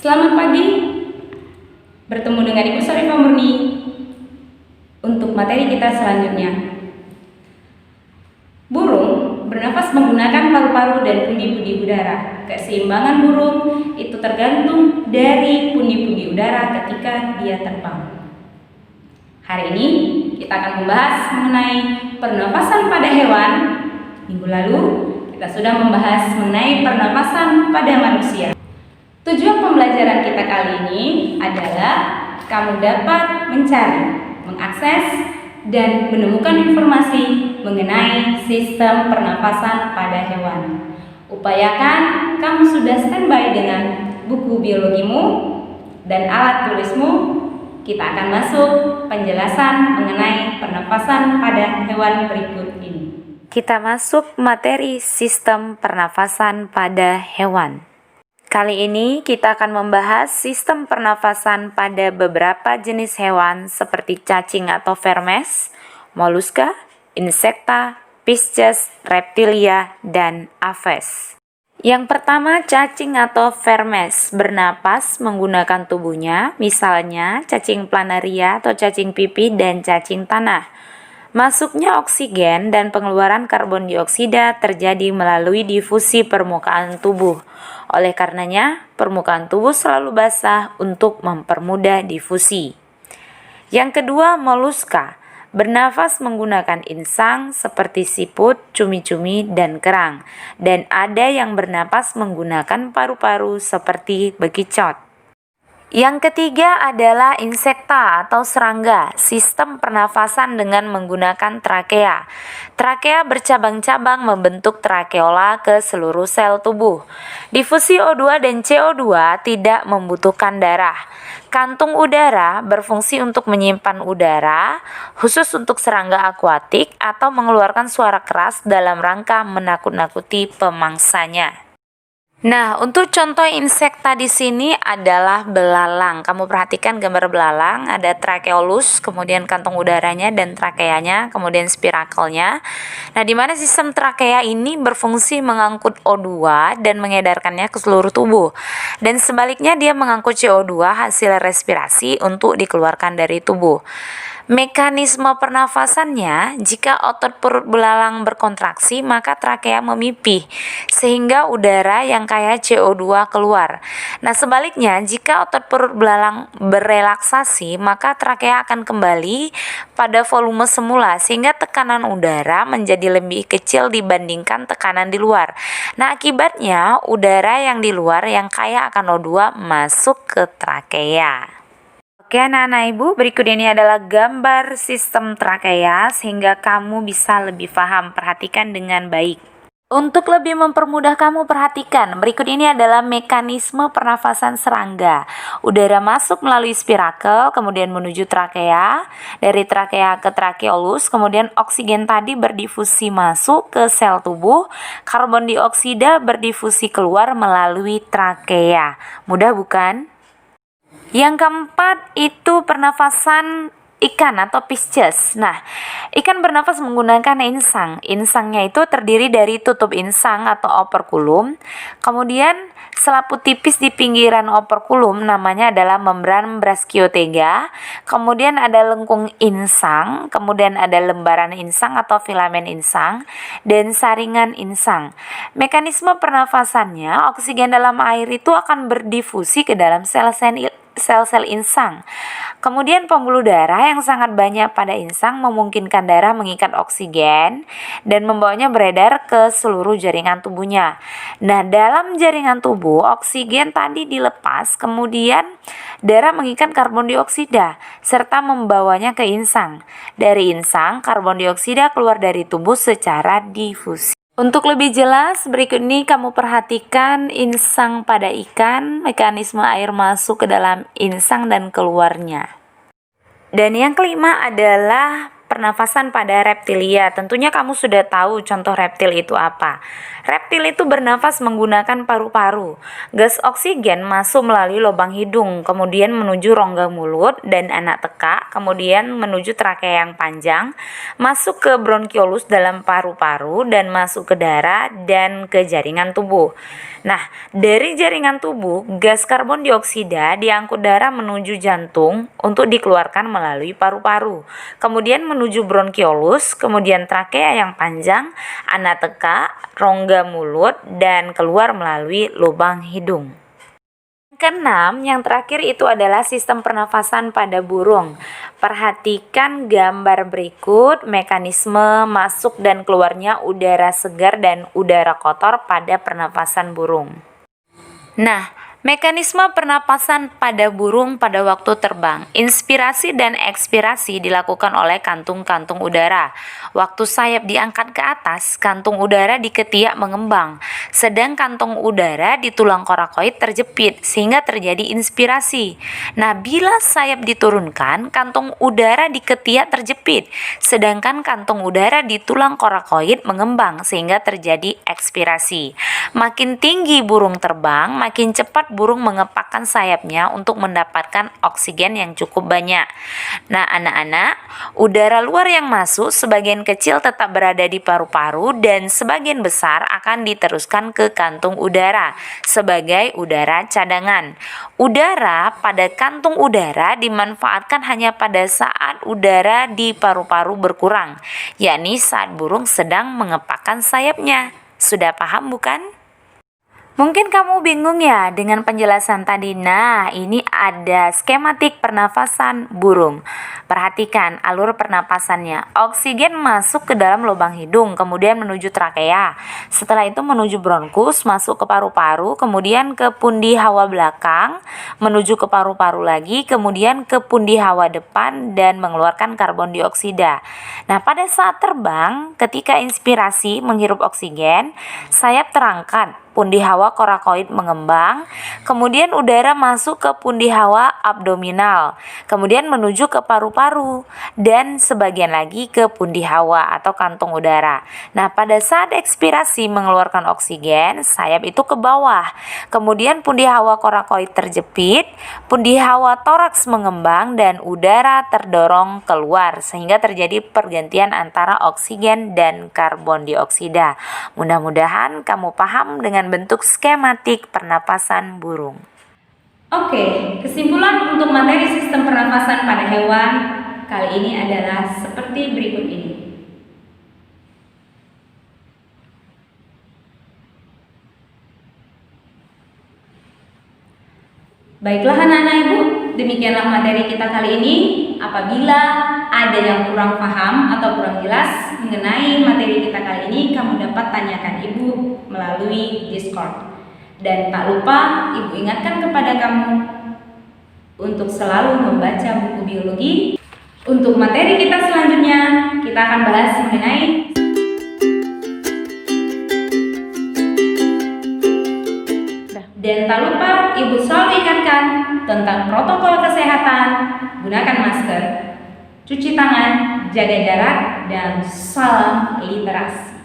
Selamat pagi, bertemu dengan Ibu Syarifah Murni untuk materi kita selanjutnya. Burung bernafas menggunakan paru-paru dan pundi-pundi udara. Keseimbangan burung itu tergantung dari pundi-pundi udara ketika dia terbang. Hari ini kita akan membahas mengenai pernafasan pada hewan. Minggu lalu kita sudah membahas mengenai pernafasan pada manusia. Tujuan pembelajaran kita kali ini adalah kamu dapat mencari, mengakses, dan menemukan informasi mengenai sistem pernafasan pada hewan. Upayakan kamu sudah standby dengan buku biologimu dan alat tulismu. Kita akan masuk penjelasan mengenai pernafasan pada hewan berikut ini. Kita masuk materi sistem pernafasan pada hewan. Kali ini kita akan membahas sistem pernafasan pada beberapa jenis hewan seperti cacing atau vermes, moluska, insekta, Pisces, reptilia, dan aves. Yang pertama, cacing atau vermes bernapas menggunakan tubuhnya, misalnya cacing planaria atau cacing pipi dan cacing tanah. Masuknya oksigen dan pengeluaran karbon dioksida terjadi melalui difusi permukaan tubuh. Oleh karenanya, permukaan tubuh selalu basah untuk mempermudah difusi. Yang kedua, moluska bernafas menggunakan insang seperti siput, cumi-cumi, dan kerang. Dan ada yang bernapas menggunakan paru-paru seperti bekicot. Yang ketiga adalah insekta atau serangga, sistem pernafasan dengan menggunakan trakea. Trakea bercabang-cabang membentuk trakeola ke seluruh sel tubuh. Difusi O2 dan CO2 tidak membutuhkan darah. Kantung udara berfungsi untuk menyimpan udara, khusus untuk serangga akuatik atau mengeluarkan suara keras dalam rangka menakut-nakuti pemangsanya. Nah, untuk contoh insekta di sini adalah belalang. Kamu perhatikan gambar belalang, ada tracheolus, kemudian kantong udaranya dan trakeanya, kemudian spirakelnya. Nah, di mana sistem trakea ini berfungsi mengangkut O2 dan mengedarkannya ke seluruh tubuh. Dan sebaliknya dia mengangkut CO2 hasil respirasi untuk dikeluarkan dari tubuh. Mekanisme pernafasannya, jika otot perut belalang berkontraksi, maka trakea memipih, sehingga udara yang kaya CO2 keluar. Nah, sebaliknya, jika otot perut belalang berelaksasi, maka trakea akan kembali pada volume semula, sehingga tekanan udara menjadi lebih kecil dibandingkan tekanan di luar. Nah, akibatnya, udara yang di luar yang kaya akan O2 masuk ke trakea. Oke anak-anak ibu, berikut ini adalah gambar sistem trakea sehingga kamu bisa lebih paham. Perhatikan dengan baik. Untuk lebih mempermudah kamu perhatikan, berikut ini adalah mekanisme pernafasan serangga. Udara masuk melalui spirakel, kemudian menuju trakea, dari trakea ke tracheolus, kemudian oksigen tadi berdifusi masuk ke sel tubuh, karbon dioksida berdifusi keluar melalui trakea. Mudah bukan? Yang keempat itu pernafasan ikan atau Pisces. Nah, ikan bernafas menggunakan insang. Insangnya itu terdiri dari tutup insang atau operkulum. Kemudian selaput tipis di pinggiran operkulum namanya adalah membran brachiothega. Kemudian ada lengkung insang, kemudian ada lembaran insang atau filamen insang, dan saringan insang. Mekanisme pernafasannya, oksigen dalam air itu akan berdifusi ke dalam sel-sel insang. Kemudian pembuluh darah yang sangat banyak pada insang memungkinkan darah mengikat oksigen dan membawanya beredar ke seluruh jaringan tubuhnya. Nah, dalam jaringan tubuh oksigen tadi dilepas, kemudian darah mengikat karbon dioksida serta membawanya ke insang. Dari insang, karbon dioksida keluar dari tubuh secara difusi. Untuk lebih jelas, berikut ini kamu perhatikan insang pada ikan, mekanisme air masuk ke dalam insang dan keluarnya. Dan yang kelima adalah pernafasan pada reptilia. Tentunya kamu sudah tahu contoh reptil itu apa. Reptil itu bernafas menggunakan paru-paru. Gas oksigen masuk melalui lubang hidung, kemudian menuju rongga mulut dan anak tekak, kemudian menuju trakea yang panjang, masuk ke bronkiolus dalam paru-paru dan masuk ke darah dan ke jaringan tubuh. Nah, dari jaringan tubuh, gas karbon dioksida diangkut darah menuju jantung untuk dikeluarkan melalui paru-paru, kemudian menuju bronkiolus, kemudian trakea yang panjang, anak tekak, rongga mulut, dan keluar melalui lubang hidung. Keenam, yang terakhir itu adalah sistem pernafasan pada burung. Perhatikan gambar berikut, mekanisme masuk dan keluarnya udara segar dan udara kotor pada pernafasan burung. Nah, mekanisme pernapasan pada burung pada waktu terbang. Inspirasi dan ekspirasi dilakukan oleh kantung-kantung udara. Waktu sayap diangkat ke atas, kantung udara di ketiak mengembang, sedang kantung udara di tulang korakoid terjepit sehingga terjadi inspirasi. Nah, bila sayap diturunkan, kantung udara di ketiak terjepit, sedangkan kantung udara di tulang korakoid mengembang sehingga terjadi ekspirasi. Makin tinggi burung terbang, makin cepat burung mengepakkan sayapnya untuk mendapatkan oksigen yang cukup banyak. Nah, anak-anak, udara luar yang masuk sebagian kecil tetap berada di paru-paru dan sebagian besar akan diteruskan ke kantung udara sebagai udara cadangan. Udara pada kantung udara dimanfaatkan hanya pada saat udara di paru-paru berkurang, yakni saat burung sedang mengepakkan sayapnya. Sudah paham bukan? Mungkin kamu bingung ya dengan penjelasan tadi. Nah, ini ada skematik pernafasan burung. Perhatikan alur pernapasannya. Oksigen masuk ke dalam lubang hidung, kemudian menuju trakea. Setelah itu menuju bronkus, masuk ke paru-paru, kemudian ke pundi hawa belakang, menuju ke paru-paru lagi, kemudian ke pundi hawa depan dan mengeluarkan karbon dioksida. Nah, pada saat terbang, ketika inspirasi menghirup oksigen, sayap terangkat, pundi hawa korakoid mengembang, kemudian udara masuk ke pundi hawa abdominal, kemudian menuju ke paru-paru, dan sebagian lagi ke pundi hawa atau kantung udara. Nah, pada saat ekspirasi mengeluarkan oksigen, sayap itu ke bawah, kemudian pundi hawa korakoid terjepit, pundi hawa toraks mengembang, dan udara terdorong keluar, sehingga terjadi pergantian antara oksigen dan karbon dioksida. Mudah-mudahan kamu paham dengan bentuk skematik pernapasan burung. Oke, kesimpulan untuk materi sistem pernafasan pada hewan kali ini adalah seperti berikut ini. Baiklah anak-anak ibu, demikianlah materi kita kali ini. Apabila ada yang kurang paham atau kurang jelas mengenai materi kita kali ini, kamu dapat tanyakan ibu melalui Discord. Dan tak lupa ibu ingatkan kepada kamu untuk selalu membaca buku biologi. Untuk materi kita selanjutnya, kita akan bahas mengenai dan tak lupa ibu selalu ingatkan tentang protokol kesehatan, gunakan masker, cuci tangan, jaga jarak, dan salam literasi.